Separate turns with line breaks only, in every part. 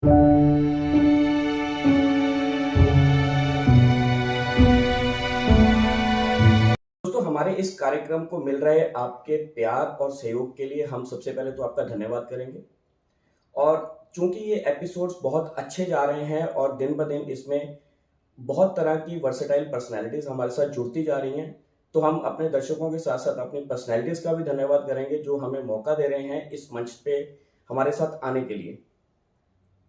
दोस्तों, हमारे इस कार्यक्रम को मिल रहे आपके प्यार और सहयोग के लिए हम सबसे पहले तो आपका धन्यवाद करेंगे। और चूंकि ये एपिसोड्स बहुत अच्छे जा रहे हैं और दिन ब दिन इसमें बहुत तरह की वर्सेटाइल पर्सनैलिटीज हमारे साथ जुड़ती जा रही हैं, तो हम अपने दर्शकों के साथ साथ अपनी पर्सनैलिटीज का भी धन्यवाद करेंगे जो हमें मौका दे रहे हैं इस मंच पे हमारे साथ आने के लिए।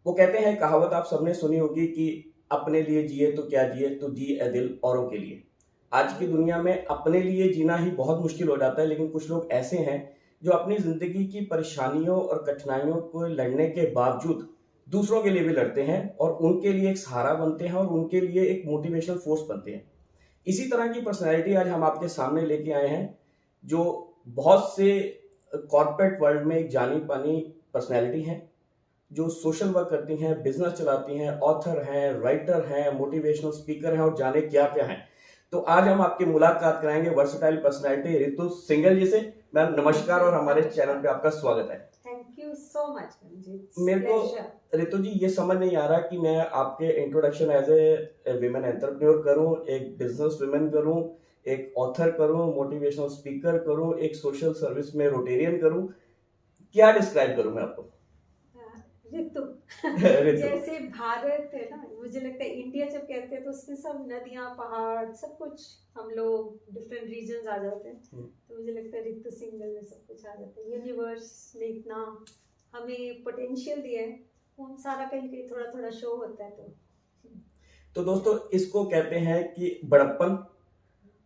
वो कहते हैं, कहावत आप सबने सुनी होगी कि अपने लिए जिए तो क्या जिए, तो जी ए दिल औरों के लिए। आज की दुनिया में अपने लिए जीना ही बहुत मुश्किल हो जाता है, लेकिन कुछ लोग ऐसे हैं जो अपनी जिंदगी की परेशानियों और कठिनाइयों को लड़ने के बावजूद दूसरों के लिए भी लड़ते हैं और उनके लिए एक सहारा बनते हैं और उनके लिए एक मोटिवेशनल फोर्स बनते हैं। इसी तरह की पर्सनैलिटी आज हम आपके सामने लेके आए हैं, जो बहुत से कॉर्पोरेट वर्ल्ड में एक जानी मानी पर्सनैलिटी हैं, जो सोशल वर्क करती हैं, बिजनेस चलाती हैं, ऑथर हैं, राइटर हैं, मोटिवेशनल स्पीकर हैं और जाने क्या क्या हैं। तो आज हम आपकी मुलाकात कराएंगे वर्सेटाइल पर्सनैलिटी रितु सिंघल जी से। मैम नमस्कार और हमारे चैनल पे आपका स्वागत है।
Thank you so much.
मेरे को रितु जी ये समझ नहीं आ रहा कि मैं आपके introduction as a women entrepreneur करूं, एक बिजनेस वुमेन करूं, एक ऑथर करूं, मोटिवेशनल स्पीकर करूं, एक सोशल सर्विस में रोटेरियन करूं, क्या डिस्क्राइब करूं मैं आपको?
ऋतु जैसे भारत है ना, मुझे लगता है इंडिया जब कहते हैं तो उसमें सब नदियां पहाड़ सब कुछ हम लोग डिफरेंट रीजन्स आ जाते हैं। तो मुझे लगता है ऋतु सिंगल में सब कुछ आ जाता है। यूनिवर्स ने इतना हमें पोटेंशियल दिया है, वो सारा कहीं कहीं थोड़ा थोड़ा शो होता है।
तो दोस्तों, इसको कहते हैं कि बड़प्पन।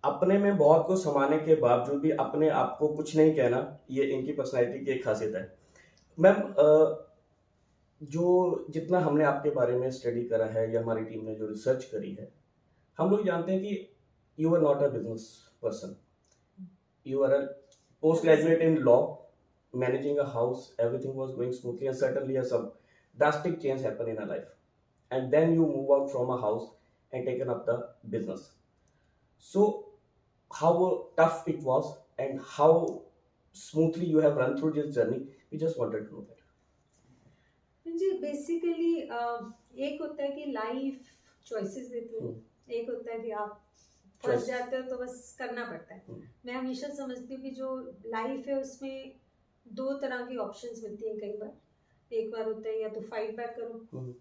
अपने में बहुत कुछ समाने के बावजूद भी अपने आप को कुछ नहीं कहना, ये इनकी पर्सनैलिटी की एक खासियत है। मैम, जो जितना हमने आपके बारे में स्टडी करा है या हमारी टीम ने जो रिसर्च करी है, हम लोग जानते हैं कि you are not a business person, you are a post graduate in law, managing a house, everything was going smoothly, and suddenly some drastic change happened in our life, and then you move out from a house and taken up the business. So how tough it was and how smoothly you have run through this journey, we just wanted to know that.
जी basically एक होता है कि life choices देती है, एक होता है कि आप फंस जाते हो तो बस करना पड़ता है। मैं हमेशा समझती हूँ कि जो लाइफ है उसमें दो तरह की ऑप्शंस मिलती हैं। कई बार एक बार होता है या तो फाइट बैक करो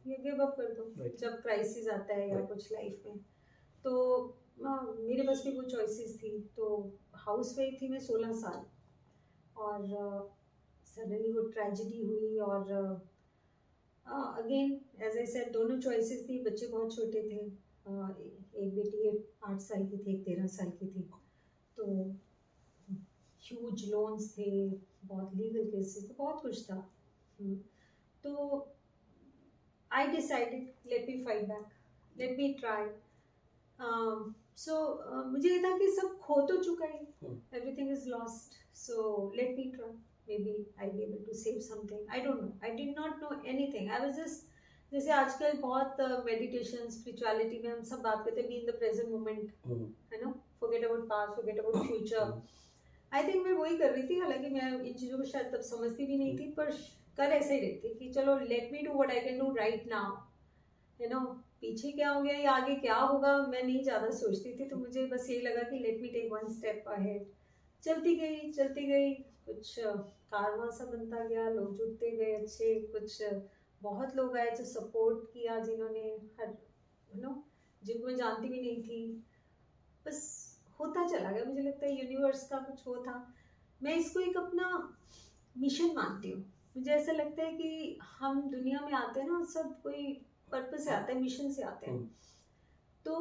या गिव अप कर दो जब क्राइसिस आता है या कुछ लाइफ में। तो मेरे पास भी कुछ चॉइसेस थी। तो हाउस वाइफ थी मैं 16 साल और सडनली वो ट्रेजेडी हुई और अगेन एज आई सेड दोनों चॉइसेस थी। बच्चे बहुत छोटे थे, एक बेटी 8 साल की थी, एक 13 साल की थी। तो ह्यूज लोन्स थे, बहुत लीगल केसेस थे, बहुत कुछ था। तो I decided let me fight back, let me try. So मुझे ये था कि सब खो तो चुका है, everything is lost, so let me try, maybe I'll be able to save something. I don't know, I did not know anything. I was just जैसे आजकल बहुत मेडिटेशन स्पिरिचुअलिटी में हम सब बात करते हैं, be in the present moment, है ना, forget about past, forget about future. I think मैं वही कर रही थी। हालांकि मैं इन चीज़ों को शायद तब समझती भी नहीं थी, पर कर ऐसे ही रही थी कि चलो let me do what I can do right now, you know. पीछे क्या हो गया या आगे क्या होगा मैं नहीं ज़्यादा सोचती थी। तो मुझे बस यही लगा कि let me take one step ahead. चलती गई, कुछ कारवां सा बनता गया, लोग जुड़ते गए अच्छे, कुछ बहुत लोग आए जो सपोर्ट किया, जिन्होंने हर यू नो जिनको मैं जानती भी नहीं थी, बस होता चला गया। मुझे लगता है यूनिवर्स का कुछ वो था। मैं इसको एक अपना मिशन मानती हूँ। मुझे ऐसा लगता है कि हम दुनिया में आते हैं ना, सब कोई पर्पस से आता है, मिशन से आते हैं। तो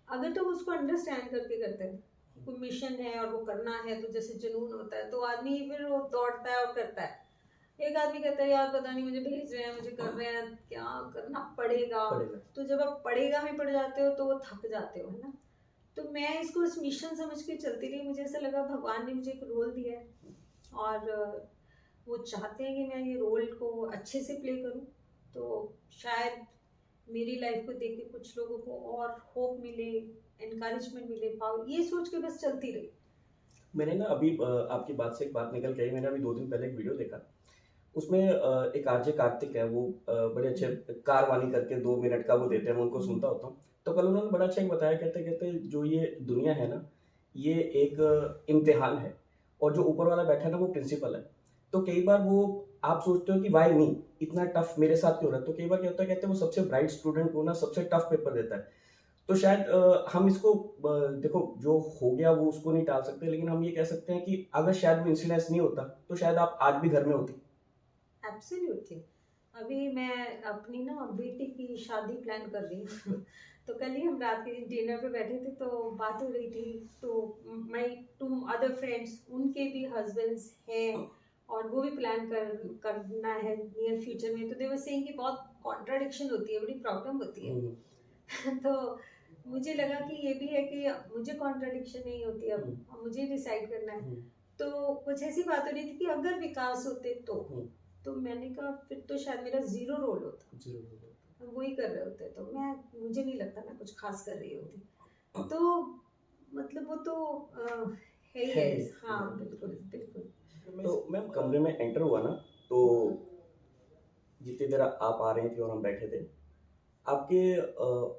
अगर तुम उसको अंडरस्टैंड करके करते हैं, कोई मिशन है और वो करना है, तो जैसे जुनून होता है तो आदमी फिर वो दौड़ता है और करता है। एक आदमी कहता है यार पता नहीं मुझे भेज रहे हैं, मुझे कर रहे हैं, क्या करना पड़ेगा। तो जब आप पड़ेगा में पड़ जाते हो तो वो थक जाते हो, है ना। तो मैं इसको उस मिशन समझ के चलती रही। मुझे ऐसा लगा भगवान ने मुझे एक रोल दिया है और वो चाहते हैं कि मैं ये रोल को अच्छे से प्ले करूं। तो शायद मेरी लाइफ को देख के कुछ लोगों को और होप मिले, एनकरेजमेंट मिले, पावर, ये सोच के बस चलती रही।
मैंने ना अभी आपकी बात से एक बात निकल के आई। मैंने अभी 2 दिन पहले एक वीडियो देखा, उसमें एक आरजे कार्तिक है, वो बड़े अच्छे कार वानी करके 2 मिनट का वो देते हैं, मैं उनको सुनता होता हूँ। तो कल उन्होंने बड़ा अच्छा एक बताया, कहते कहते जो ये दुनिया है ना, ये एक इम्तिहान है, और जो ऊपर वाला बैठा है ना वो प्रिंसिपल है। तो कई बार वो आप सोचते हो कि वाई मी, इतना टफ मेरे साथ क्यों हो रहा है, तो कई बार क्या होता है, कहते हैं वो सबसे ब्राइट स्टूडेंट को ना सबसे टफ पेपर देता है। तो शायद हम इसको देखो, जो हो गया वो उसको नहीं टाल सकते, लेकिन हम ये कह सकते हैं कि अगर शायद वो इंसिडेंस नहीं होता तो शायद आप आज भी घर में होती।
एब्सोल्युटली। अभी मैं अपनी ना बेटी की शादी प्लान कर रही हूँ तो कल ही हम रात के डिनर पे बैठे थे तो बात हो रही थी, तो माई 2 अदर फ्रेंड्स, उनके भी हस्बैंड्स हैं और वो भी प्लान करना है नियर फ्यूचर में, तो दे वर सेइंग कि बहुत कॉन्ट्राडिक्शन होती है, बड़ी प्रॉब्लम होती है तो मुझे लगा कि ये भी है कि मुझे कॉन्ट्राडिक्शन नहीं होती, अब मुझे डिसाइड करना है। तो कुछ ऐसी बात हो रही थी कि अगर विकास होते तो मैंने कहा फिर तो शायद मेरा 0 रोल होता, हम वही कर रहे होते, तो मुझे नहीं लगता मैं कुछ खास कर रही होती। तो मतलब वो तो है ही है। हाँ बिल्कुल बिल्कुल।
तो मैम कमरे में एंटर हुआ ना, तो जितनी देर आप आ रहे थे और हम बैठे थे, आपके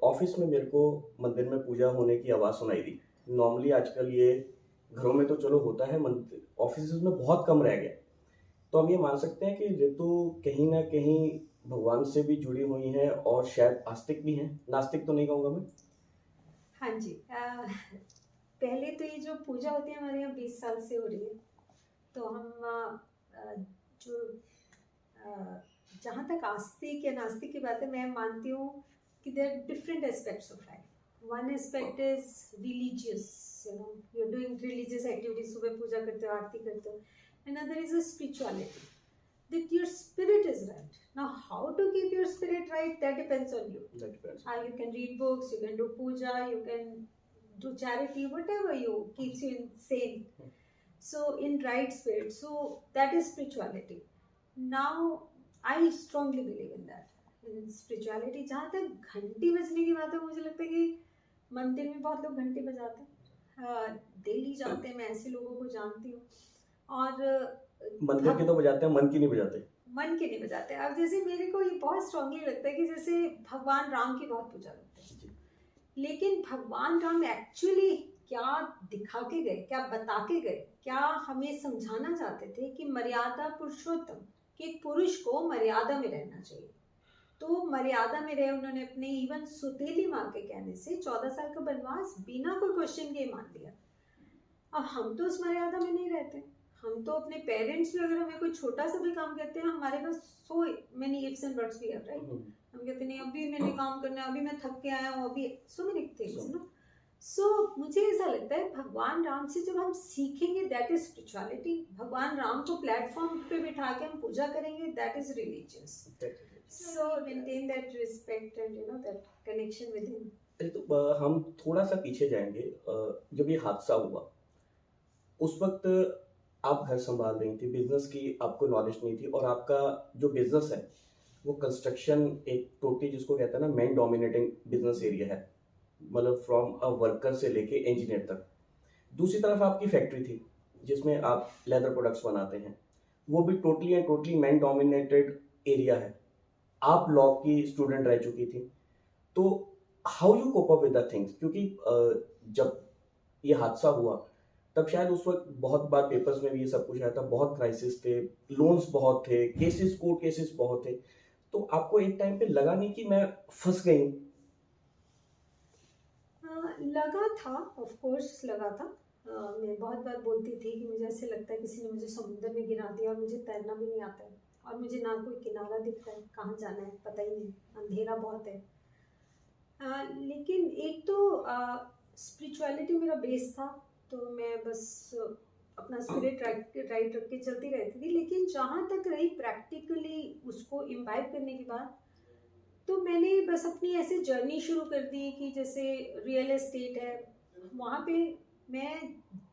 ऑफिस में मेरे को मंदिर में पूजा होने की आवाज़ सुनाई दी। नॉर्मली आजकल ये घरों में तो चलो होता है, मंदिर ऑफिस में बहुत कम रह गया। तो हम ये मान सकते हैं कि ऋतु कहीं ना कहीं भगवान से भी जुड़ी हुई हैं और शायद आस्तिक भी हैं, नास्तिक तो नहीं कहूँगा मैं।
हाँ जी, पहले तो ये जो पूजा होती है हमारे यहाँ 20 साल से हो रही है, तो हम जो जहाँ तक आस्तिक या नास्तिक की बात है, मैं मानती हूँ कि there are different aspects of life. One aspect is religious, you are doing religious activities, सुबह पूजा करते हो, आरती करते हो। Another is a spirituality, that your spirit is right. Now, how to keep your spirit right, that depends on you.
That depends.
You can read books, you can do puja, you can do charity, whatever you keeps you sane. So, in right spirit. So, that is spirituality. Now, I strongly believe in that. In spirituality, जहाँ तक घंटी बजने की बात है, मुझे लगता है कि मंदिर में बहुत लोग घंटी बजाते हैं, डेली जाते हैं, मैं ऐसे लोगों को जानती हूँ। और
मंदिर के तो बजाते हैं, मन की नहीं बजाते,
मन की नहीं बजाते। अब जैसे मेरे को ये बहुत स्ट्रांगली लगता है कि जैसे भगवान राम की बहुत पूजा करते हैं, लेकिन भगवान राम एक्चुअली क्या दिखा के गए, क्या बता के गए, क्या हमें समझाना चाहते थे कि मर्यादा पुरुषोत्तम, कि पुरुष को मर्यादा में रहना चाहिए। तो मर्यादा में रहे उन्होंने, अपने इवन सुतेली माँ के कहने से 14 साल का वनवास बिना कोई क्वेश्चन के मान लिया। अब हम तो उस मर्यादा में नहीं रहते, हम तो अपने पेरेंट्स भी अगर हमें कोई छोटा सा भी काम कहते हैं, हमारे पास so many ifs and buts भी है, राइट। हम कहते नहीं अभी मैंने काम करना है, अभी मैं थक के आया हूँ, अभी सो मेनी थिंग्स ना। सो मुझे ऐसा लगता है भगवान राम से जब हम सीखेंगे, दैट इज स्पिरिचुअलिटी। भगवान राम को प्लेटफॉर्म पे बिठा के हम पूजा करेंगे, that is religious. So maintain that respect and you know that connection with him.
तो हम थोड़ा सा पीछे जाएंगे। जब ये हादसा हुआ उस वक्त आप घर संभाल रही थी, बिजनेस की आपको नॉलेज नहीं थी, और आपका जो बिजनेस है वो कंस्ट्रक्शन एक टोटली जिसको कहते हैं ना मैन डोमिनेटिंग बिजनेस एरिया है, मतलब फ्रॉम अ वर्कर से लेके इंजीनियर तक। दूसरी तरफ आपकी फैक्ट्री थी जिसमें आप लेदर प्रोडक्ट्स बनाते हैं, वो भी totally and totally man dominated area है। आप लॉ की स्टूडेंट रह चुकी थी, तो how you cope up with the things, क्योंकि जब ये हादसा हुआ तब शायद उस वक्त बहुत बार पेपर्स में भी ये सब कुछ आया था, बहुत क्राइसिस थे, लोन्स बहुत थे, केसेस कोर्ट केसेस बहुत थे, तो आपको एक टाइम पे लगा नहीं कि मैं फंस गई हूँ?
लगा था, ऑफ कोर्स लगा था। मैं बहुत बार बोलती थी कि मुझे ऐसे लगता है किसी ने मुझे समुद्र में गिरा दिया और मुझे तैरना भी नहीं आता है, और मुझे ना कोई किनारा दिखता है, कहाँ जाना है पता ही नहीं, अंधेरा बहुत है। लेकिन एक तो स्पिरिचुअलिटी मेरा बेस था, तो मैं बस अपना स्पिरिट राइट रख के चलती रहती थी। लेकिन जहाँ तक रही प्रैक्टिकली उसको इम्बाइब करने की बात, तो मैंने बस अपनी ऐसे जर्नी शुरू कर दी कि जैसे रियल एस्टेट है, वहाँ पे मैं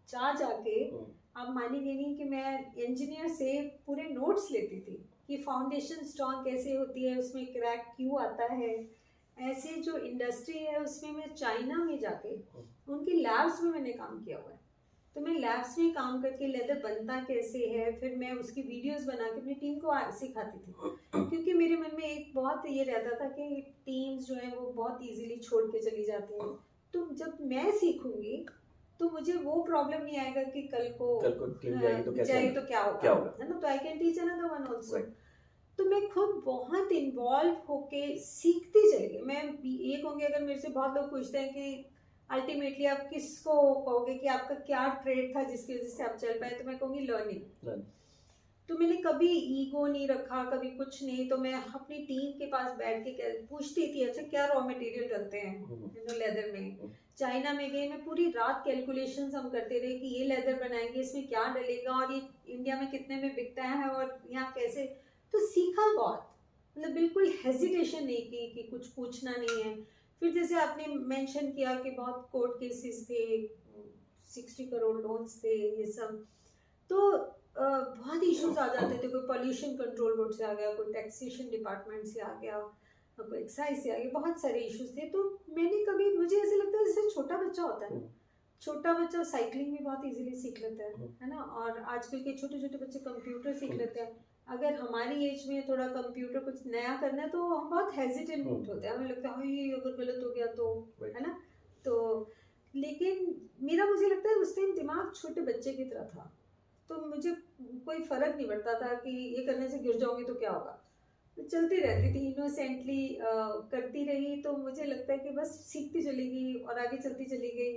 जाके आप मानेंगे नहीं कि मैं इंजीनियर से पूरे नोट्स लेती थी कि फाउंडेशन स्ट्रॉन्ग कैसे होती है, उसमें क्रैक क्यों आता है। ऐसे जो इंडस्ट्री है उसमें मैं चाइना में जाके उनकी लैब्स में मैंने काम किया हुआ है। तो मैं लैब्स में काम करके लेदर बनता कैसे है, फिर मैं उसकी वीडियोस बना के अपनी टीम को सिखाती थी, क्योंकि मेरे मन में एक बहुत ये रहता था कि टीम्स जो है वो बहुत इजीली छोड़ के चली जाती हैं, तो जब मैं सीखूंगी तो मुझे वो प्रॉब्लम नहीं आएगा कि कल को
टीम जाएगी तो कैसे
तो क्या होगा, है ना। तो I can teach another one also. तो मैं खुद बहुत इन्वॉल्व होके सीखती चली गई। मैं ये कहूँगी, अगर मेरे से बहुत लोग पूछते हैं कि अल्टीमेटली आप किसको कहोगे कि आपका क्या ट्रेड था जिसकी वजह से आप चल पाए, तो मैं कहूँगी लर्निंग। तो मैंने कभी ईगो नहीं रखा, कभी कुछ नहीं। तो मैं अपनी टीम के पास बैठ के पूछती थी, अच्छा क्या रॉ मटेरियल डलते हैं लेदर में। चाइना में गए, मैं पूरी रात कैलकुलेशंस हम करते रहे कि ये लेदर बनाएंगे, इसमें क्या डलेगा और ये इंडिया में कितने में बिकता है और यहाँ कैसे। तो सीखा बहुत, मतलब बिल्कुल हेजिटेशन नहीं की कि कुछ पूछना नहीं है। फिर जैसे आपने मेंशन किया कि बहुत कोर्ट केसेस थे, 60 करोड़ लोन्स थे, ये सब। तो बहुत इश्यूज आ जाते थे। कोई पॉल्यूशन कंट्रोल बोर्ड से आ गया, कोई टैक्सेशन डिपार्टमेंट से आ गया, कोई एक्साइज से आ गया, बहुत सारे इश्यूज थे। तो मैंने कभी, मुझे ऐसे लगता है जैसे छोटा बच्चा होता है, छोटा बच्चा साइकिलिंग भी बहुत इजीली सीख लेता है ना। और आजकल के छोटे छोटे बच्चे कंप्यूटर सीख लेते हैं। अगर हमारी एज में थोड़ा कंप्यूटर कुछ नया करना है तो हम बहुत हेजिटेंट होते हैं, हमें लगता है ये अगर गलत हो गया तो, है ना। तो लेकिन मुझे लगता है उस टाइम दिमाग छोटे बच्चे की तरह था, तो मुझे कोई फर्क नहीं पड़ता था कि ये करने से गिर जाऊंगी तो क्या होगा। तो चलती रहती थी, इनोसेंटली करती रही। तो मुझे लगता है कि बस सीखती चली गई और आगे चलती चली गई।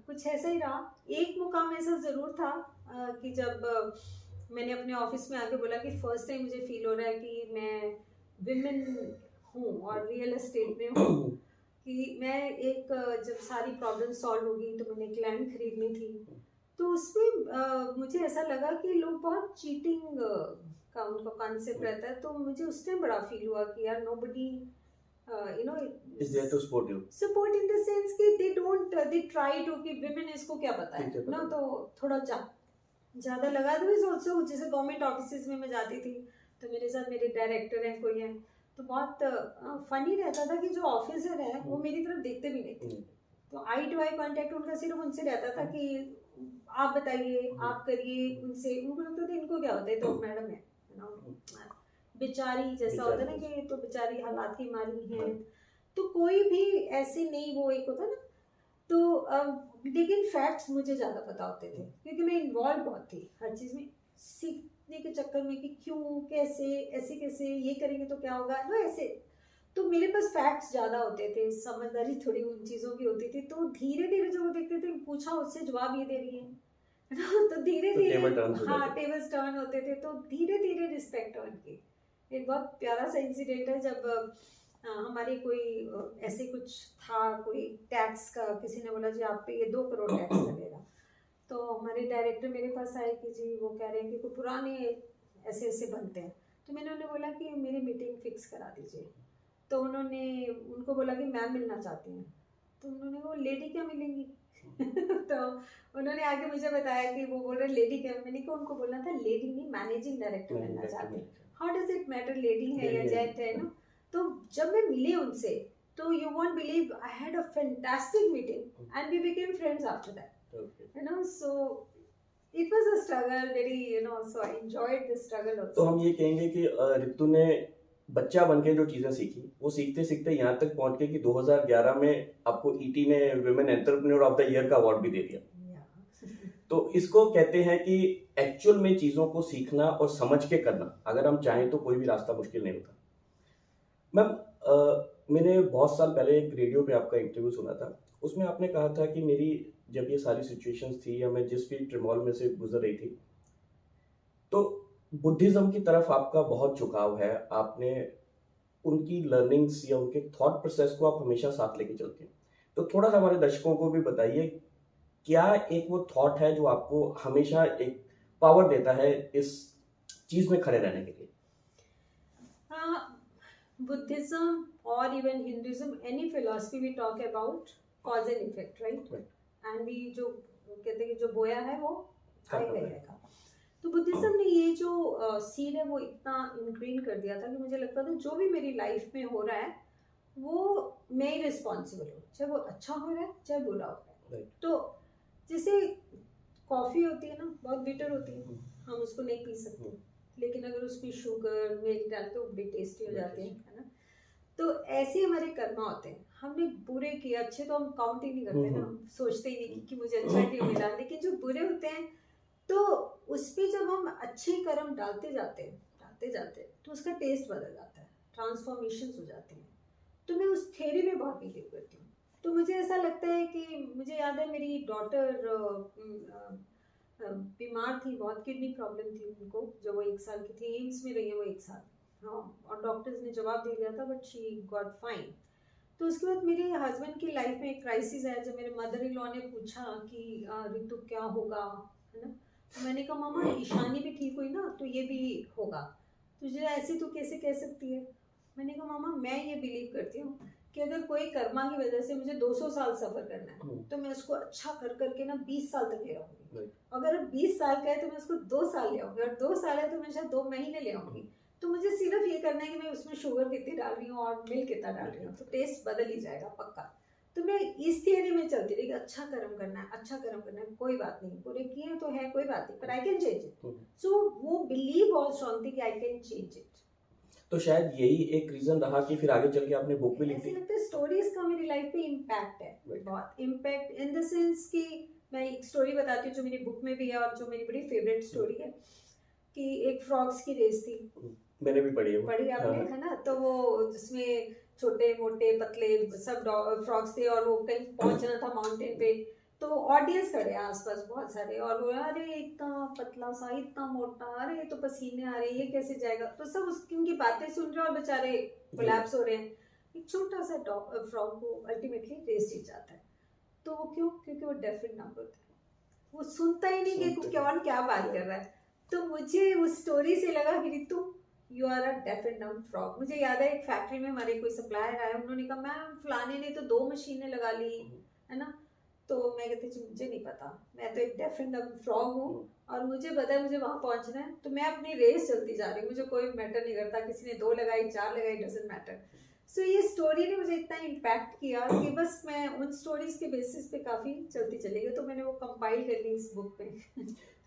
कुछ ऐसा ही रहा। एक मुकाम ऐसा ज़रूर था कि जब मैंने अपने ऑफिस में आके बोला कि फर्स्ट टाइम मुझे फील हो रहा है कि मैं विमेन हूँ और रियल एस्टेट में हूँ, कि मैं एक जब सारी प्रॉब्लम सॉल्व होगी तो मैंने एक लैंड खरीदनी थी। तो उसमें मुझे ऐसा लगा कि लोग बहुत चीटिंग का उनका कॉन्सेप्ट रहता है। तो मुझे उस टाइम बड़ा फील हुआ कि यार nobody
is there to support you,
support in the sense कि they try to कि women इसको क्या पता है ना। तो थोड़ा ज़्यादा लगा। तो इज ऑल्सो, जैसे गवर्नमेंट ऑफिस में मैं जाती थी तो मेरे साथ मेरे डायरेक्टर हैं, कोई हैं, तो बहुत फनी रहता था कि जो ऑफिसर है वो मेरी तरफ देखते भी नहीं थे। तो आई टू आई कॉन्टेक्ट उनका सिर्फ उनसे रहता था कि आप बताइए, आप करिए। उनसे उनको लगता था इनको क्या होता है, तो मैडम है ना, बेचारी जैसा होता है ना कि तो बेचारी हालात की मारी है। तो कोई भी ऐसे नहीं, वो एक होता ना। तो लेकिन फैक्ट्स मुझे ज़्यादा पता होते थे क्योंकि मैं इन्वॉल्व बहुत थी हर चीज़ में, सीखने के चक्कर में कि क्यों, कैसे, ऐसे कैसे, ये करेंगे तो क्या होगा ना, ऐसे। तो मेरे पास फैक्ट्स ज़्यादा होते थे, समझदारी थोड़ी उन चीज़ों की होती थी। तो धीरे धीरे जब वो देखते थे, पूछा उससे जवाब ये दे रही है तो धीरे धीरे टेबल्स टर्न होते थे। तो धीरे धीरे रिस्पेक्ट अर्न की। एक बहुत प्यारा सा इंसिडेंट है, जब हमारे कोई ऐसे कुछ था, कोई टैक्स का, किसी ने बोला जी आप पे ये 2 करोड़ टैक्स लगेगा। तो हमारे डायरेक्टर मेरे पास आए कि जी वो कह रहे हैं कि कोई पुराने ऐसे ऐसे बनते हैं। तो मैंने उन्हें बोला कि मेरी मीटिंग फिक्स करा दीजिए। तो उन्होंने उनको बोला कि मैम मिलना चाहती हैं। तो उन्होंने, वो लेडी क्या मिलेंगी तो उन्होंने आगे मुझे बताया कि वो बोल रहे लेडी क्या। मैंने कहा उनको बोलना था लेडी नहीं, मैनेजिंग डायरेक्टर मिलना चाहते हैं। How does it matter lady है या जेंट है ना। तो जब मैं मिली उनसे तो you won't believe, I had a fantastic meeting and we became friends after that, you know. So it was a struggle very, you know, so I enjoyed the struggle also.
तो हम ये कहेंगे कि ऋतु ने बच्चा बनके जो चीजें सीखी, वो सीखते सीखते यहाँ तक पहुंच गए कि 2011 में आपको ईटी ने women entrepreneur of the year का अवार्ड भी दे दिया। तो इसको कहते हैं कि एक्चुअल में चीजों को सीखना और समझ के करना, अगर हम चाहें तो कोई भी रास्ता मुश्किल नहीं होता। मैम, मैंने बहुत साल पहले एक रेडियो पे आपका इंटरव्यू सुना था, उसमें आपने कहा था कि मेरी जब ये सारी सिचुएशंस थी या मैं जिस भी ट्रिमॉल में से गुजर रही थी, तो बुद्धिज्म की तरफ आपका बहुत झुकाव है। आपने उनकी लर्निंग्स या उनके थॉट प्रोसेस को आप हमेशा साथ लेके चलते हैं। तो थोड़ा सा हमारे दर्शकों को भी बताइए, क्या एक वो थॉट है जो आपको हमेशा एक पावर देता है इस चीज में खड़े रहने के लिए?
Buddhism or even Hinduism, any philosophy we talk about cause and effect, right? And we जो कहते हैं कि जो बोया है वो खाएगा ही रहेगा। तो बुद्धिज्म ने ये जो सीड है वो इतना इनग्रेन कर दिया था कि मुझे लगता था जो भी मेरी लाइफ में हो रहा है वो मैं ही रिस्पॉन्सिबल हूँ, चाहे वो अच्छा हो रहा है चाहे बुरा हो रहा है। तो जैसे कॉफ़ी होती है ना, बहुत बिटर होती है, हम उसको नहीं पी सकते, लेकिन अगर उसमें शुगर मिल्क डालते हो बड़ी टेस्टी हो जाती है ना। तो ऐसे हमारे कर्म होते हैं, हमने बुरे किए, अच्छे तो हम काउंट ही नहीं करते ना, हम सोचते ही नहीं कि मुझे अच्छा क्यों मिला, लेकिन जो बुरे होते हैं तो उस पर जब हम अच्छे कर्म डालते जाते तो उसका टेस्ट बदल जाता है, ट्रांसफॉर्मेशन हो जाते हैं। तो मैं उस थ्योरी में बहुत बिलीव करती हूँ। तो मुझे ऐसा लगता है कि मुझे याद है मेरी डॉटर बीमार थी, बहुत किडनी प्रॉब्लम थी उनको, जब वो 1 साल की थी, एम्स में रही है वो 1 साल, हाँ, और डॉक्टर्स ने जवाब दे दिया था बट शी गॉट फाइन। तो उसके बाद मेरे हस्बैंड की लाइफ में एक क्राइसिस आया जब मेरे मदर इन लॉ ने पूछा कि ऋतु क्या होगा, है ना। तो मैंने कहा मामा ईशानी भी ठीक हुई ना तो ये भी होगा, तुझे ऐसे तो कैसे कह सकती है। मैंने कहा मामा मैं ये बिलीव करती हूँ कि अगर कोई कर्मा की वजह से मुझे 200 साल सफर करना है तो मैं उसको अच्छा कर करके ना 20 साल तक ले आऊंगी। अगर 20 साल का है तो मैं उसको 2 साल ले आऊंगी, और 2 साल है तो मैं शायद 2 महीने ले आऊंगी। तो मुझे सिर्फ ये करना है कि मैं उसमें शुगर कितनी डाल रही हूँ और मिल्क कितना डाल रही हूँ, तो टेस्ट बदल ही जाएगा पक्का। तो मैं इस थियरी में चलती रही कि अच्छा कर्म करना है, अच्छा कर्म करना है, कोई बात नहीं, पूरे किए तो है कोई बात नहीं, पर आई कैन चेंज इट। सो वो बिलीव बहुत स्ट्रांग थी कि आई कैन चेंज इट।
तो शायद यही एक रीजन रहा कि फिर आगे चल के आपने बुक भी लिखी।
ऐसे लगता है स्टोरीज का मेरी लाइफ पे इम्पैक्ट है, बहुत इम्पैक्ट इन द सेंस कि मैं एक स्टोरी बताती हूँ जो मेरी बुक में भी है और जो मेरी बड़ी फेवरेट स्टोरी है, कि एक फ्रॉग्स की रेस थी,
मैंने भी पढ़ी है,
पढ़ी आपने, है ना। तो वो जिसमें छोटे मोटे पतले सब फ्रॉग्स थे और वो कहीं पहुंचना था माउंटेन पे, तो ऑडियंस खड़े हैं आसपास बहुत सारे, और वो अरे इतना पतला सा इतना मोटा, अरे ये तो पसीने आ रहे हैं, ये कैसे जाएगा, तो सब उसकी उनकी बातें सुन रहे हैं और बेचारे कोलैप्स हो रहे हैं। एक छोटा सा फ्रॉग को अल्टीमेटली रेस जीत जाता है। तो वो क्यों? क्योंकि वो डेफ एंड डम्ब होता है, वो सुनता ही नहीं कि कौन क्या बात कर रहा है। तो मुझे उस स्टोरी से लगा कि Ritu you are a deaf and dumb frog. मुझे याद है एक फैक्ट्री में हमारे कोई सप्लायर आया, उन्होंने कहा मैम फलाने ने तो 2 मशीनें लगा ली, है ना। तो मैं कहती थी मुझे नहीं पता, मैं तो एक डेफ एंड डम्ब फ्रॉग हूँ और मुझे पता है मुझे वहाँ पहुँचना है, तो मैं अपनी रेस चलती जा रही हूँ, मुझे कोई मैटर नहीं करता किसी ने 2 लगाई 4 लगाई, डजंट मैटर। सो ये स्टोरी ने मुझे इतना इम्पैक्ट किया कि बस मैं उन स्टोरीज के बेसिस पे काफ़ी चलती चली गई, तो मैंने वो कंपाइल कर ली इस बुक पे।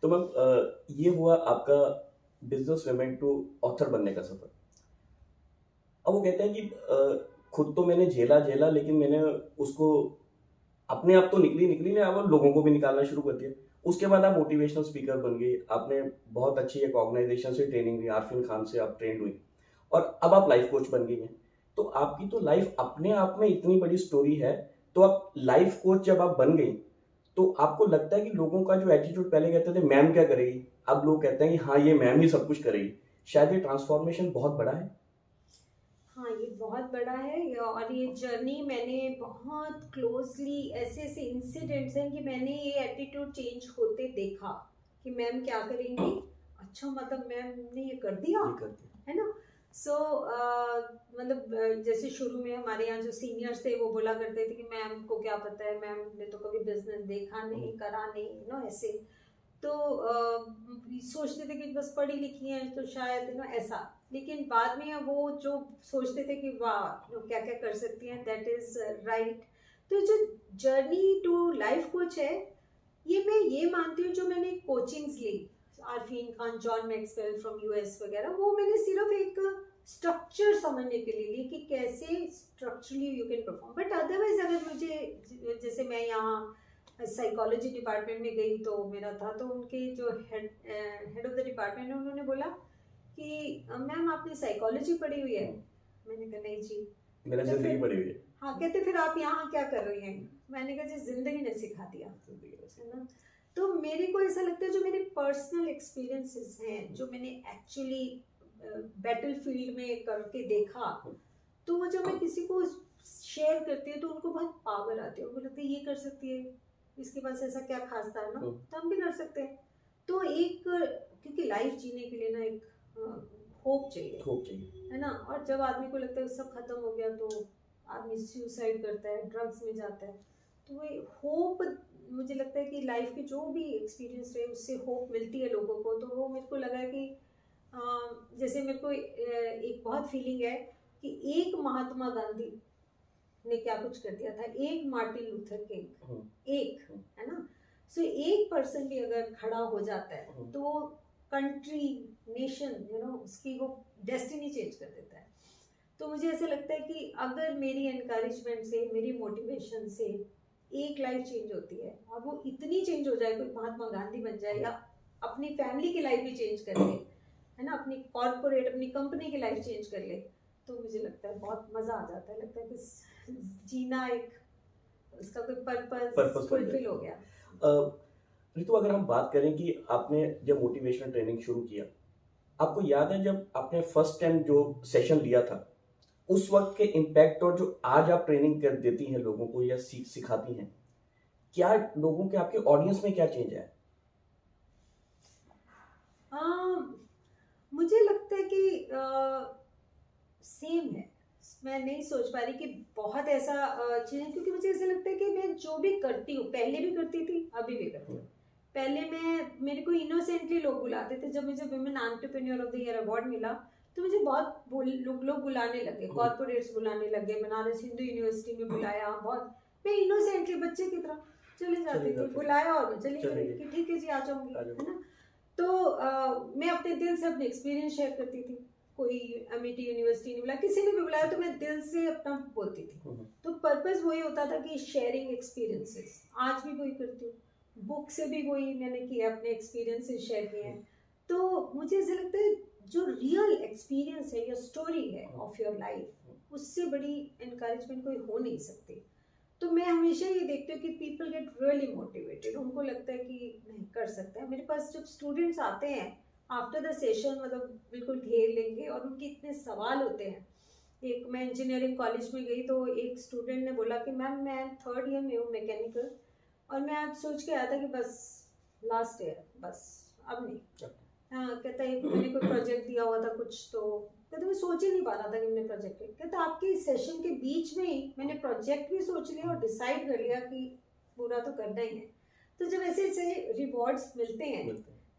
तो मैम ये हुआ आपका बिजनेस वुमेन टू ऑथर बनने का सफर। अब वो कहते हैं कि खुद तो मैंने झेला लेकिन मैंने उसको अपने आप तो निकली नहीं, अब लोगों को भी निकालना शुरू कर दिया। उसके बाद आप मोटिवेशनल स्पीकर बन गई, आपने बहुत अच्छी एक ऑर्गेनाइजेशन से ट्रेनिंग ली, आरफिन खान से आप ट्रेंड हुई, और अब आप लाइफ कोच बन गई हैं। तो आपकी तो लाइफ अपने आप में इतनी बड़ी स्टोरी है। तो आप लाइफ कोच जब आप बन गई तो आपको लगता है कि लोगों का जो एटीट्यूड पहले कहते थे मैम क्या करेगी, अब लोग कहते हैं कि हाँ ये मैम ही सब कुछ करेगी, शायद ये ट्रांसफॉर्मेशन बहुत बड़ा है।
हाँ ये बहुत बड़ा है, और ये जर्नी मैंने बहुत क्लोजली ऐसे ऐसे इंसिडेंट्स हैं कि मैंने ये एटीट्यूड चेंज होते देखा कि मैम क्या करेंगी, अच्छा मतलब मैम ने ये कर दिया, है ना। सो मतलब जैसे शुरू में हमारे यहाँ जो सीनियर्स थे वो बोला करते थे कि मैम को क्या पता है, मैम ने तो कभी बिजनेस देखा नहीं करा नहीं, नो ऐसे। तो सोचते थे कि बस पढ़ी लिखी हैं तो शायद ना ऐसा, लेकिन बाद में वो जो सोचते थे कि वाह क्या क्या कर सकती हैं, दैट इज राइट। तो जो जर्नी टू लाइफ कोच है, ये मैं ये मानती हूँ जो मैंने कोचिंग्स ली, Arfeen Khan, John Maxwell from US वगैरह, वो मैंने सिर्फ एक स्ट्रक्चर समझने के लिए ली कि कैसे structurally you can perform. But otherwise अगर मुझे, जैसे मैं यहाँ साइकोलॉजी डिपार्टमेंट में गई तो मेरा था, तो उनके जो हेड ऑफ द डिपार्टमेंट है उन्होंने बोला कि मैम आपने साइकोलॉजी पढ़ी हुई है। मैंने कहा नहीं जी,
मैंने जिंदगी पढ़ी हुई है।
हाँ, कहते फिर आप यहाँ क्या कर रही हैं। मैंने कहा जी जिंदगी ने सिखा दिया, है ना। तो मेरे को ऐसा लगता है जो मेरे पर्सनल एक्सपीरियंसेस हैं, जो मैंने एक्चुअली बैटल फील्ड में करके देखा, तो वो जब मैं किसी को शेयर करती हूँ तो उनको बहुत पावर आती है, उनको लगता है ये कर सकती है, इसके पास ऐसा क्या खास था ना, तो हम भी कर सकते हैं। तो एक, क्योंकि लाइफ जीने के लिए ना एक होप चाहिए, है ना। और जब आदमी को लगता है सब खत्म हो गया तो आदमी सुसाइड करता है, ड्रग्स में जाता है। तो वो होप, मुझे लगता है कि लाइफ के जो भी एक्सपीरियंस रहे उससे होप मिलती है लोगों को। तो वो मेरे को लगा कि जैसे मेरे को एक बहुत फीलिंग है कि एक महात्मा गांधी ने क्या कुछ कर दिया था, एक मार्टिन लूथर किंग, एक, है ना। सो एक पर्सन भी अगर खड़ा हो जाता है तो कंट्री, नेशन, उसकी वो डेस्टिनी चेंज कर देता है। तो मुझे ऐसा लगता है कि अगर मेरी एनकरेजमेंट से, मेरी मोटिवेशन से एक लाइफ चेंज होती है और वो इतनी चेंज हो जाए, कोई महात्मा गांधी बन जाए या अपनी फैमिली की लाइफ भी चेंज कर ले, है ना, अपनी कॉर्पोरेट, अपनी कंपनी की लाइफ चेंज कर ले, तो मुझे लगता है बहुत मजा आ जाता है। लगता है कि जीना एक, उसका कोई पर्पस फुलफिल हो गया।
ऋतु, अगर हम बात करें कि आपने जब मोटिवेशनल ट्रेनिंग शुरू किया, आपको याद है जब आपने फर्स्ट टाइम जो सेशन लिया था, उस वक्त के इम्पैक्ट और जो आज आप ट्रेनिंग कर देती हैं लोगों को या सिखाती हैं, क्या लोगों के, आपके ऑडियंस में क्या चेंज है?
मुझे लगता है कि सेम है। मैं नहीं सोच पा रही कि बहुत ऐसा चीज़ है, क्योंकि मुझे ऐसा लगता है कि मैं जो भी करती हूँ, पहले भी करती थी, अभी भी करती हूँ। पहले मेरे को इनोसेंटली लोग बुलाते थे। जब मुझे women entrepreneur of the year award मिला तो मुझे बहुत लोग बुलाने लगे, कॉर्पोरेट्स बुलाने लगे, बनारस हिंदू यूनिवर्सिटी में बुलाया बहुत। मैं इनोसेंटली बच्चे की तरह चले जाती थी, बुलाया और मैं चली गई कि ठीक है जी आ जाऊंगी, है ना। तो मैं अपने दिल से अपने एक्सपीरियंस शेयर करती थी। कोई अमेठी यूनिवर्सिटी ने बुलाया, किसी ने भी बुलाया तो मैं दिल से अपना बोलती थी। तो पर्पस वही होता था कि शेयरिंग एक्सपीरियंसेस। आज भी वही करती हूँ, बुक से भी वही मैंने किया, अपने एक्सपीरियंसेस शेयर किए हैं। तो मुझे ऐसा लगता है जो रियल एक्सपीरियंस है या स्टोरी है ऑफ योर लाइफ, उससे बड़ी एनकरेजमेंट कोई हो नहीं सकती। तो मैं हमेशा ये देखती हूँ कि पीपल गेट रियली मोटिवेटेड, उनको लगता है कि नहीं कर सकते हैं। मेरे पास जब स्टूडेंट्स आते हैं आफ्टर द सेशन, मतलब बिल्कुल घेर लेंगे और उनके इतने सवाल होते हैं। एक, मैं इंजीनियरिंग कॉलेज में गई तो एक स्टूडेंट ने बोला कि मैम मैं 3rd ईयर में हूँ मैकेनिकल, और मैं आज सोच के आया था कि बस लास्ट ईयर, बस अब नहीं। हाँ, कहता है मैंने कोई प्रोजेक्ट दिया हुआ था कुछ, तो कहता मैं सोच ही नहीं पा रहा था कि मैंने प्रोजेक्ट किया। कहता आपके सेशन के बीच में ही मैंने प्रोजेक्ट भी सोच लिया और डिसाइड कर लिया कि पूरा तो करना ही है। तो जब ऐसे ऐसे रिवॉर्ड्स मिलते हैं,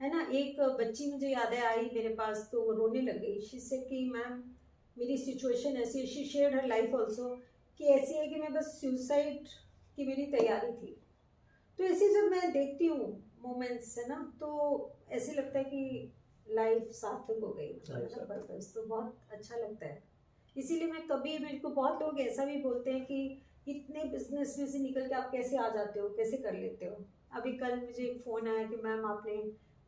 है ना। एक बच्ची मुझे याद है आई मेरे पास, तो वो रोने लग गई। शी सेड कि मैम मेरी सिचुएशन ऐसी, she shared her life also, कि ऐसी है कि मैं बस सुसाइड की मेरी तैयारी थी। तो ऐसे जब मैं देखती हूँ मोमेंट्स, है ना, तो ऐसे लगता है कि लाइफ सार्थक हो गई, पर्पस। तो बहुत अच्छा लगता है। इसीलिए मैं कभी, मेरे को बहुत लोग ऐसा भी बोलते हैं कि इतने बिजनेस में से निकल के आप कैसे आ जाते हो, कैसे कर लेते हो। अभी कल मुझे एक फ़ोन आया कि मैम आपने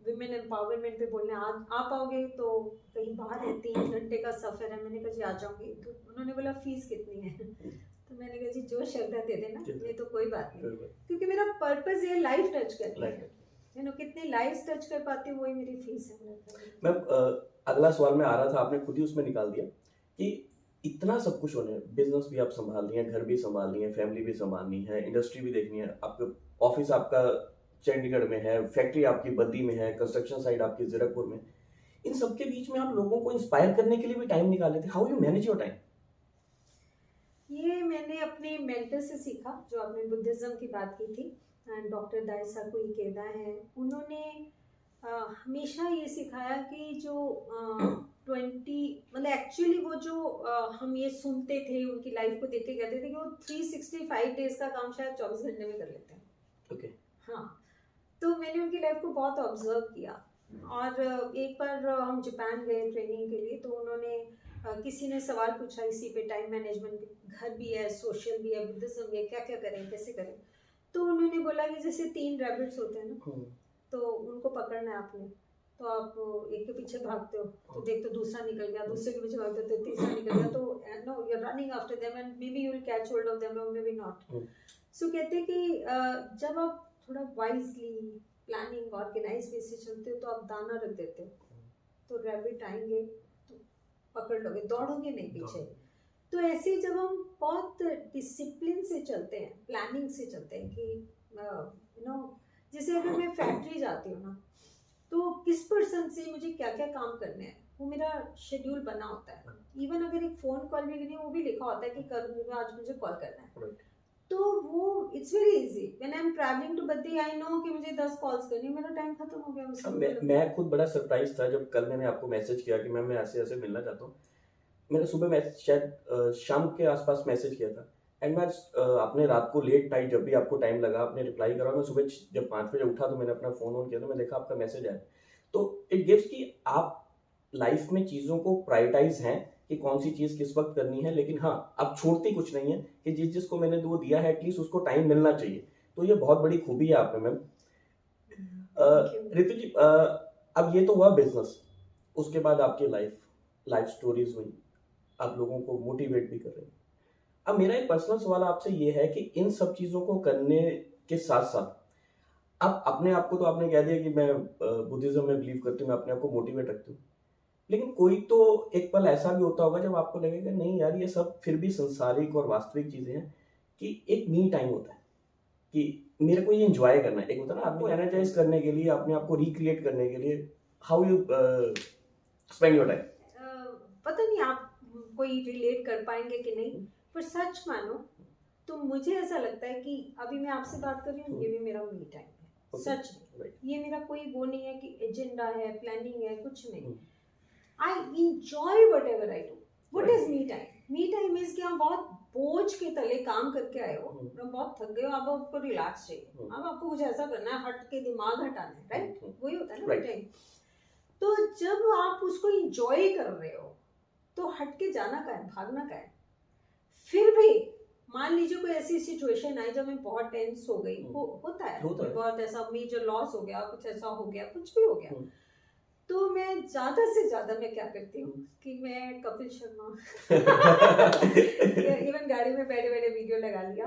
विमेन एम्पावरमेंट पे बोलने आ पाओगे, तो कहीं बाहर है, 3 घंटे का सफ़र है। मैंने कहा जी आ जाऊँगी। तो उन्होंने बोला फीस कितनी है? तो मैंने कहा जी जो श्रद्धा दे देना, नहीं तो कोई बात नहीं, क्योंकि मेरा पर्पस ये लाइफ टच करना है। कितनी लाइफ टच कर पाती हूँ वही मेरी फीस है।
मैम अगला सवाल में आ रहा था, आपने खुद ही उसमें निकाल दिया कि इतना सब कुछ होने, बिजनेस भी आप संभाल रही हैं, घर भी संभाल रही हैं, फैमिली भी संभालनी है, इंडस्ट्री भी देखनी है, आपका ऑफिस आपका चंडीगढ़ में है, फैक्ट्री आपकी बद्दी में है, कंस्ट्रक्शन साइट आपकी जीरकपुर में, इन सब के बीच में आप लोगों को इंस्पायर करने के लिए भी टाइम निकाल लेते हैं। How you manage your time?
ये मैंने अपने मेंटर से सीखा, जो आपने बुद्धिज्म की बात की थी, डॉक्टर दाइसाकु इकेदा हैं। उन्होंने हमेशा ये सिखाया कि जो 20, मतलब एक्चुअली वो जो हम ये सुनते थे, उनकी लाइफ को देख के कहते थे कि वो 365 डेज का काम शायद 24 घंटे में कर लेते हैं।
ओके।
हाँ, तो मैंने उनकी लाइफ को बहुत ऑब्जर्व किया। और एक बार हम जापान गए ट्रेनिंग के लिए, तो उन्होंने किसी ने सवाल पूछा इसी पे, टाइम मैनेजमेंट, घर भी है, सोशल भी है, बुद्धिज्म भी है, क्या क्या करें, कैसे करें। तो उन्होंने बोला कि जैसे 3 रैबिट्स होते हैं ना, तो उनको पकड़ना है आपने। तो आप एक के पीछे भागते हो तो देख तो दूसरा निकल गया, दूसरे के पीछे भागते हो तो तीसरा निकल गया, तो no you are running after them and maybe you will catch hold of them और मे बी नॉट। सो कहते हैं कि जब आप थोड़ा वाइजली प्लानिंग ऑर्गेनाइज वे से चलते हो तो आप दाना रख देते हो, तो रैबिट आएंगे तो पकड़ लोगे, दौड़ोगे नहीं पीछे। तो ऐसे जब हम बहुत डिसिप्लिन से चलते हैं, प्लानिंग से चलते हैं कि यू नो, जैसे अगर मैं फैक्ट्री जाती हूँ ना, तो किस पर्सन से मुझे क्या क्या काम करने हैं वो मेरा शेड्यूल बना होता है। इवन अगर एक फ़ोन कॉल भी करनी है वो भी लिखा होता है कि करूँगी आज मुझे कॉल करना है। तो वो it's very easy. When I am travelling to Baddi, I know कि मुझे 10 कॉल्स करनी है, मेरा टाइम खत्म हो गया उसमें।
मैं खुद बड़ा सरप्राइज था जब कल मैंने आपको मैसेज किया कि मैं ऐसे ऐसे मिलना चाहता हूँ। मैंने सुबह शायद शाम के आसपास मैसेज किया था, एंड मैं आपने रात को लेट नाइट जब भी आपको टाइम लगा आपने रिप्लाई करा, मैं सुबह जब 5 बजे उठा तो मैंने अपना फ़ोन ऑन किया तो मैं देखा आपका मैसेज आया। तो इट गिव्स कि आप लाइफ में चीज़ों को प्रायोरिटाइज हैं कि कौन सी चीज़ किस वक्त करनी है, लेकिन हाँ अब छोड़ती कुछ नहीं है कि जिसको मैंने वो दिया है एटलीस्ट उसको टाइम मिलना चाहिए। तो ये बहुत बड़ी खूबी है आप में मैम। ऋतु जी, अब ये तो हुआ बिजनेस, उसके बाद आपकी लाइफ स्टोरीज हुई, आप लोगों को मोटिवेट भी कर रहे हैं। अब मेरा एक पर्सनल सवाल आपसे ये है कि इन सब चीज़ों को करने के साथ साथ आप अपने आप को, तो आपने कह दिया कि मैं बुद्धिज्म में बिलीव करती हूँ, मैं अपने आप को मोटिवेट रखती हूँ, लेकिन कोई तो एक पल ऐसा भी होता होगा जब आपको लगेगा नहीं यार ये सब फिर भी संसारिक और वास्तविक चीज़ें हैं, कि एक मी टाइम होता है कि मेरे को ये एंजॉय करना है। एक होता है ना आपको एनर्जाइज करने के लिए, अपने आप को रिक्रिएट करने के लिए, how you spend your time.
पता नहीं आप कोई रिलेट कर पाएंगे कि नहीं, पर सच मानो तो मुझे ऐसा लगता है कि अभी मैं आपसे बात कर रही हूँ, ये भी मेरा मी टाइम है। सच में ये मेरा कोई वो नहीं है कि एजेंडा है, प्लानिंग है, कुछ नहीं। I enjoy what ever I do. What is me time? Me time is कि आप बहुत बोझ के तले काम करके आए हो, बहुत थक गए हो, अब आपको रिलैक्स चाहिए, अब आपको कुछ ऐसा करना है, हट के दिमाग हटाना है, राइट? वही होता है ना मी टाइम। तो जब आप उसको इंजॉय कर रहे हो तो हट के जाना का है, भागना का है। फिर भी मान लीजिए कोई ऐसी सिचुएशन आई जब मैं बहुत टेंस हो गई, होता है बहुत ऐसा मेजर लॉस हो गया, कुछ ऐसा हो गया, कुछ भी हो गया, तो मैं ज्यादा से ज्यादा मैं क्या करती हूँ कि मैं कपिल शर्मा इवन गाड़ी में बैठे बैठे वीडियो लगा लिया,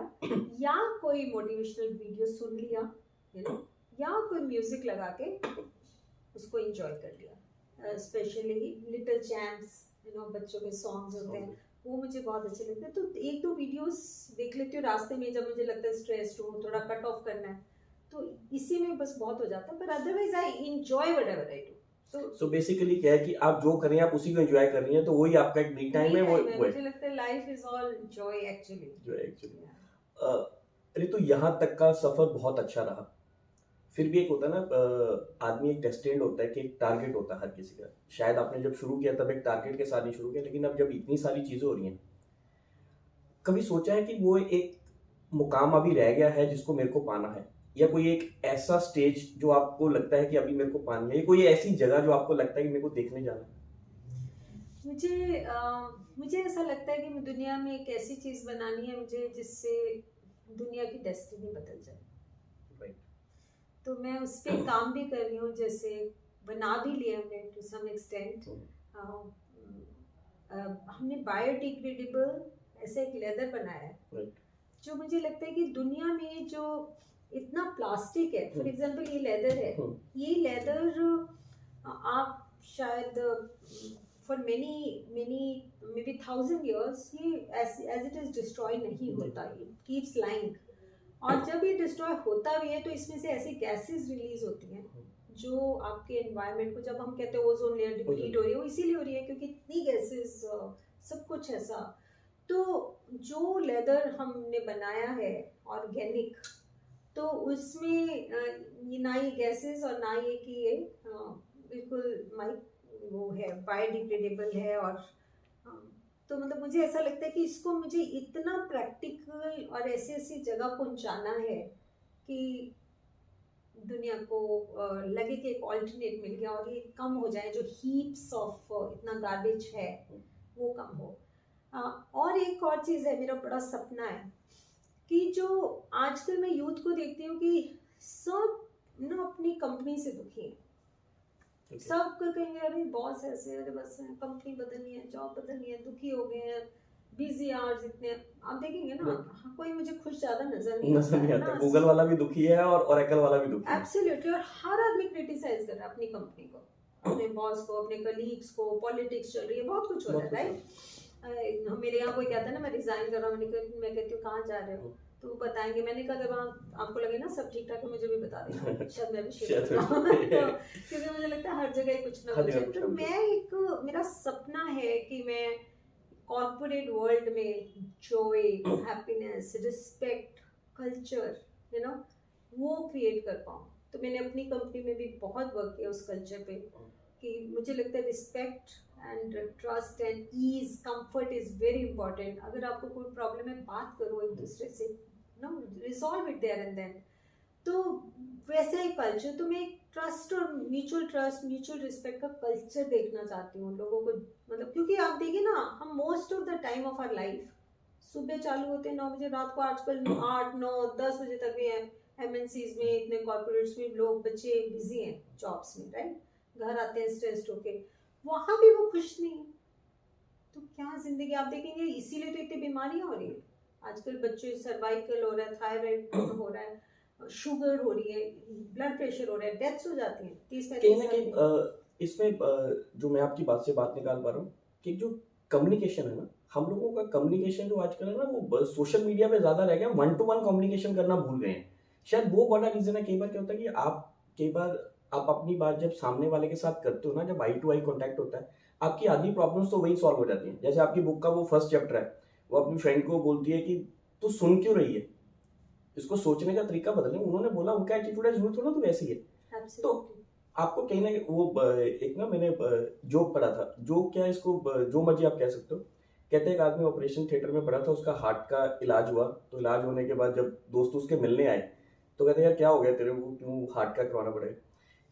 या कोई मोटिवेशनल वीडियो सुन लिया, या कोई म्यूजिक लगा के उसको एंजॉय कर लिया। स्पेशली लिटिल चैम्प्स, बच्चों के सॉन्ग्स होते हैं, वो मुझे बहुत अच्छे लगते हैं। तो एक दो वीडियोस देख लेती हूँ रास्ते में जब मुझे लगता है स्ट्रेस्ड हूँ, थोड़ा कट ऑफ करना है, तो इसी में बस बहुत हो जाता है। पर otherwise I enjoy whatever I do. So basically क्या है कि आप जो कर रहे हैं आप उसी को एंजॉय कर रही हैं, तो वही आपका एक मी टाइम है। वो मुझे लगता है life is all joy actually.
Ritu, यहाँ तक का सफर बहुत अच्छा रहा, फिर भी एक होता है ना आदमी एक डेस्टिनेड होता है कि एक टारगेट होता है हर किसी का। शायद आपने जब शुरू किया तब एक टारगेट के साथ नहीं शुरू किया, लेकिन अब जब इतनी सारी चीज़ें हो रही हैं, कभी सोचा है कि वो एक मुकाम अभी रह गया है जिसको मेरे को पाना है, या कोई एक ऐसा स्टेज जो आपको लगता है कि अभी मेरे को पानी है, कोई ऐसी जगह जो आपको लगता है कि मेरे को देखने जाना है?
मुझे ऐसा लगता है कि दुनिया में एक ऐसी चीज़ बनानी है मुझे जिससे दुनिया की डेस्टिनी बदल जाए। तो मैं उस पर काम भी कर रही हूँ, जैसे बना भी लिया हमने टू सम एक्सटेंट। हमने बायोडिग्रेडेबल ऐसे एक लेदर बनाया है, जो मुझे लगता है कि दुनिया में जो इतना प्लास्टिक है, फॉर एग्जांपल ये लेदर है, ये लेदर आप शायद for many may be 1000 years ये एज इट इज डिस्ट्रॉय नहीं होता, इट कीप्स लाइंग। और जब ये डिस्ट्रॉय होता भी है तो इसमें से ऐसी गैसेस रिलीज होती हैं जो आपके एनवायरनमेंट को, जब हम कहते हैं ओजोन लेयर डिप्लीट हो रही है, वो इसीलिए हो रही है क्योंकि इतनी गैसेस, सब कुछ ऐसा। तो जो लेदर हमने बनाया है ऑर्गेनिक, तो उसमें ना ये गैसेस और ना ये कि ये बिल्कुल वो है बायोडिग्रेडेबल है। और तो मतलब मुझे ऐसा लगता है कि इसको मुझे इतना प्रैक्टिकल और ऐसी ऐसी जगह पहुंचाना है कि दुनिया को लगे कि एक ऑल्टरनेट मिल गया और ये कम हो जाए, जो हीप्स ऑफ इतना गार्बेज है वो कम हो। और एक और चीज़ है, मेरा बड़ा सपना है कि जो आजकल मैं यूथ को देखती हूँ कि सब ना अपनी कंपनी से दुखी हैं। सब कहेंगे अरे बॉस ऐसे, अरे बस कंपनी बदलनी है, जॉब बदलनी है, दुखी हो गए हैं, बिजी आवर्स इतने। आप देखेंगे ना, कोई मुझे खुश ज्यादा नजर नहीं आता।
गूगल वाला भी दुखी है और ओरेकल वाला भी दुखी है।
एब्सोल्युटली। और हर आदमी क्रिटिसाइज कर रहा है अपनी कंपनी को, अपने बॉस को, अपने कलीग्स को, पॉलिटिक्स चल रही है, बहुत कुछ हो रहा है, राइट? मेरे यहाँ कोई कहता है ना मैं रिजाइन कर रहा हूँ, मैं कहती हूँ कहाँ जा रहे हो, तो वो बताएंगे। मैंने कहा जब आपको लगे ना सब ठीक ठाक है, मुझे भी बता देना, शायद मैं भी शिफ्ट करूँ क्योंकि मुझे लगता है हर जगह कुछ ना कुछ। तो मैं मेरा सपना है कि मैं कॉर्पोरेट वर्ल्ड में जॉय, हैप्पीनेस, रिस्पेक्ट, कल्चर वो क्रिएट कर पाऊँ। तो मैंने अपनी कंपनी में भी बहुत वर्क किया उस कल्चर पे, कि मुझे लगता है respect and trust and ease, comfort is very important. अगर आपको कोई प्रॉब्लम है, बात करो एक दूसरे से, no, resolve it there and then. तो वैसा ही कल्चर, तो मैं ट्रस्ट और म्यूचुअल रिस्पेक्ट का कल्चर देखना चाहती हूँ लोगों को. मतलब क्योंकि आप देखिए ना, हम most of the time of our life सुबह चालू होते हैं 9 बजे, रात को आजकल 8, 9, 10 बजे तक भी है. MNCs में, इतने कॉर्पोरेट्स में लोग, बच्चे बिजी हैं जॉब्स में, राइट. घर आते हैं स्ट्रेस्ड होके, वहाँ भी वो खुश नहीं है. तो क्या जिंदगी, आप देखेंगे इसीलिए तो इतनी बीमारियां हो रही है आजकल. बच्चे सर्वाइकल हो रहा है, थायराइड हो रहा है, शुगर हो रही है, ब्लड प्रेशर हो रहा है, डेथ्स हो जाती हैं 30-35 साल.
इसमें जो मैं आपकी बात से बात निकाल पा रहा हूँ कि जो कम्युनिकेशन है ना, हम लोगों का कम्युनिकेशन जो आजकल है ना, वो सोशल मीडिया पे ज्यादा रह गया. 1-to-1 कम्युनिकेशन करना भूल गए हैं. शायद वो बड़ा रीजन है. कई बार क्या होता है कि कई बार आप अपनी बात जब सामने वाले के साथ करते हो ना, जब आई टू आई कॉन्टैक्ट होता है, आपकी आधी प्रॉब्लम्स तो वही सॉल्व हो जाती हैं. जैसे आपकी बुक का वो फर्स्ट चैप्टर है, वो अपनी फ्रेंड को बोलती है कि तू सुन क्यों रही है, इसको सोचने का तरीका बदले. उन्होंने बोला उनका एटीट्यूड है, जरूर थोड़ा तो वैसी है. तो आपको कहीं ना वो एक ना, मैंने जोक पढ़ा था. जोक क्या है, इसको जो मर्जी आप कह सकते हो. कहते हैं एक आदमी ऑपरेशन थिएटर में पड़ा था, उसका हार्ट का इलाज हुआ. तो इलाज होने के बाद जब दोस्त उसके मिलने आए तो कहते यार क्या हो गया तेरे को, क्यों हार्ट का करवाना पड़ेगा.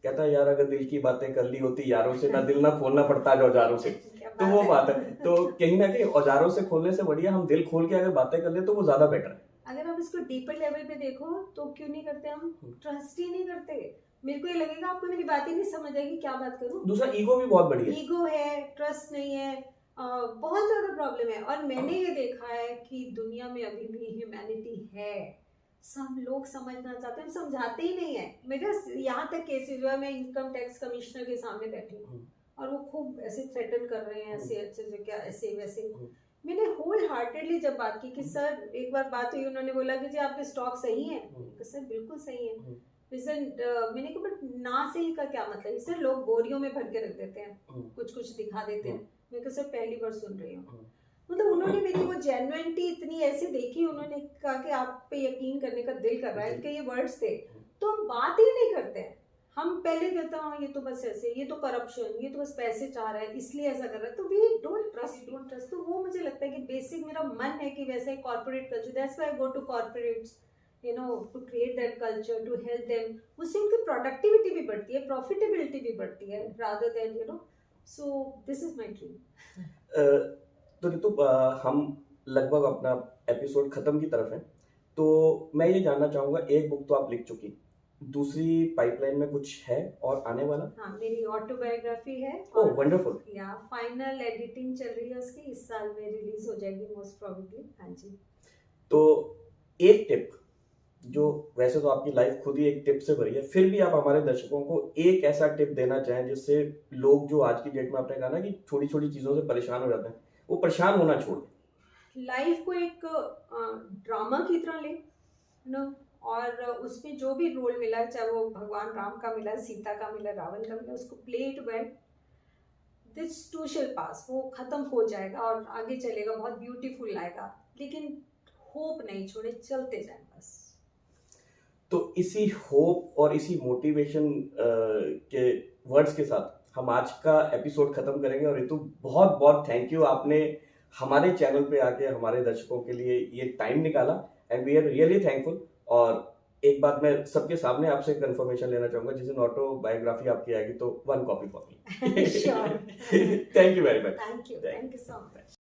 कहता है यार अगर दिल की बातें कर ली होती यारों से, ना दिल ना खोलना पड़ता जो औजारों से. तो वो बात है. तो कहीं ना कहीं औजारों से खोलने से बढ़िया हम दिल खोल के अगर बातें कर ले तो वो ज्यादा बेटर है.
अगर आप इसको डीपर लेवल पे देखो तो क्यों नहीं करते हम, ट्रस्ट ही नहीं करते. मेरे को ये लगेगा आपको मेरी बात ही नहीं समझ आएगी, क्या बात करूं.
दूसरा ईगो भी बहुत बड़ी है.
ईगो है, ट्रस्ट नहीं है, बहुत ज्यादा प्रॉब्लम है. और मैंने ये देखा है कि दुनिया में अभी भी ह्यूमैनिटी है. सब लोग समझना चाहते हैं, हम समझाते ही नहीं है. मेरा यहाँ तक केसेस हुआ, मैं इनकम टैक्स कमिश्नर के सामने बैठी हूँ और वो खूब ऐसे थ्रेटन कर रहे हैं, ऐसे अच्छे से क्या, ऐसे वैसे. मैंने होल हार्टेडली जब बात की कि सर, एक बार बात हुई, उन्होंने बोला कि जी आपके स्टॉक सही है. सर बिल्कुल सही है. मैंने कहा बट ना सही का क्या मतलब है सर, लोग बोरियों में भर के रख देते हैं, कुछ दिखा देते हैं. मैं सर पहली बार सुन रही हूँ. मतलब उन्होंने मेरी वो जेन्युइनिटी इतनी ऐसे देखी, उन्होंने कहा कि आप पे यकीन करने का दिल कर रहा है, इनके ये वर्ड्स थे. तो हम बात ही नहीं करते हैं. हम पहले कहते हैं ये तो बस ऐसे, ये तो करप्शन, ये तो बस पैसे चाह रहा है इसलिए ऐसा कर रहा है. तो वी डोंट ट्रस्ट. तो वो मुझे लगता है कि बेसिक मेरा मन है कि वैसे corporate culture, that's why I go to corporates, you know, to create that culture, to help them. उससे उनकी प्रोडक्टिविटी भी बढ़ती है, प्रॉफिटेबिलिटी भी बढ़ती है, rather than, you know. So this is my dream.
तो रितु, हम लगभग अपना एपिसोड खत्म की तरफ है. तो मैं ये जानना चाहूंगा, एक बुक तो आप लिख चुकी, दूसरी पाइपलाइन में कुछ है और आने वाला?
हाँ, मेरी ऑटोबायोग्राफी है.
ओह वंडरफुल.
या फाइनल एडिटिंग चल रही है उसकी, इस साल में रिलीज हो जाएगी मोस्ट प्रोबेबली. हाँ जी. तो
एक टिप, जो वैसे तो आपकी लाइफ खुद ही एक टिप से भरी है, फिर भी आप हमारे दर्शकों को एक ऐसा टिप देना चाहें जिससे लोग जो आज की डेट में आपने कहा ना कि छोटी छोटी चीजों से परेशान हो जाते हैं, वो परेशान होना छोड़ दें.
लाइफ को एक ड्रामा की तरह ले, नो, और उसमें जो भी रोल मिला, चाहे वो भगवान राम का मिला, सीता का मिला, रावण का मिला, उसको play it well. This too shall pass. वो खत्म हो जाएगा और आगे चलेगा, बहुत ब्यूटीफुल आएगा. लेकिन होप नहीं छोड़े, चलते जाए बस.
तो इसी होप और इसी मोटिवेशन के वर्ड्स के साथ हम आज का एपिसोड खत्म करेंगे. और रितु, बहुत बहुत थैंक यू, आपने हमारे चैनल पे आके हमारे दर्शकों के लिए ये टाइम निकाला, and we are really thankful. और एक बात मैं सबके सामने आपसे कंफर्मेशन लेना चाहूंगा, जिस दिन ऑटोबायोग्राफी आपकी आएगी तो 1 copy for me. Thank you very much.
Thank you so much.